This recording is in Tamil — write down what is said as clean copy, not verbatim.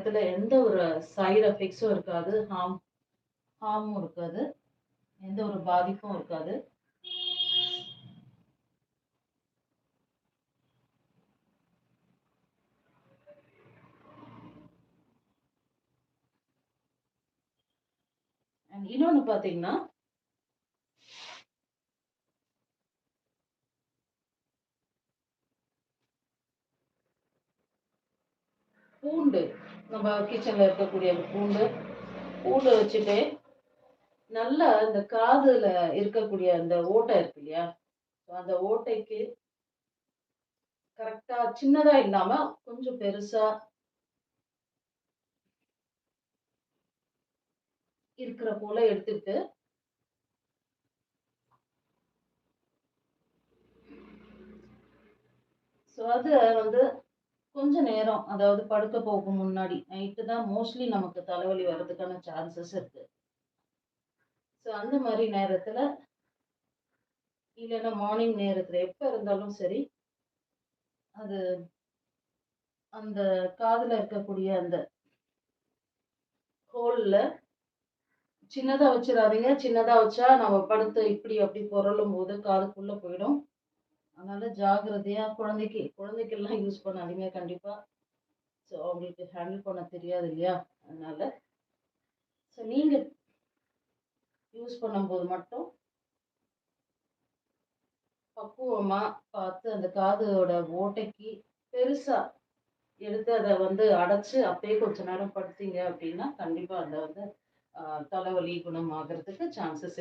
இதுல எந்த ஒரு சைடு எஃபெக்ட்ஸும் இருக்காது. ஹார்மும் இருக்காது. எந்த ஒரு பாதிப்பும் இருக்காது. அண்ட் இன்னொன்னு பார்த்தீங்கன்னா, பூண்டு நம்ம கிச்சன்ல இருக்கக்கூடிய பூண்டு வச்சுட்டு, நல்லா இந்த காதுல இருக்கக்கூடிய அந்த ஓட்டை இருக்கு இல்லையா? அந்த ஓட்டைக்கு கரெக்ட்டா சின்னதா இல்லாம கொஞ்சம் பெருசா இருக்கிற போல எடுத்துக்கிட்டு, அத வந்து கொஞ்ச நேரம் அதாவது படுக்க போகும் முன்னாடி, நைட்டு தான் மோஸ்ட்லி நமக்கு தலைவலி வர்றதுக்கான சான்சஸ் இருக்கு. அந்த மாரி நேரத்துல, இல்லன்னா மார்னிங் நேரத்துல எப்ப இருந்தாலும் சரி, அது அந்த காதுல இருக்கக்கூடிய அந்த ஹோல்ல சின்னதா வச்சிராதீங்க. சின்னதா வச்சா நம்ம படுத்து இப்டி அப்டி பொரளும்போது காதுக்குள்ள போயிடும். அதனால ஜாக்கிரதையா குழந்தைக்கெல்லாம் யூஸ் பண்ணாதீங்க கண்டிப்பா. அவங்களுக்கு ஹேண்டில் பண்ண தெரியாது இல்லையா? அதனால நீங்க யூஸ் பண்ணும்போது மட்டும் பக்குவமா பார்த்து அந்த காதோட ஓட்டைக்கு பெருசா எடுத்து அத வந்து அடைச்சு அப்படியே கொஞ்ச நேரம் படுத்தீங்க அப்படின்னா, கண்டிப்பா அந்த வந்து தலைவலி குணமாகறதுக்கு சான்சஸ்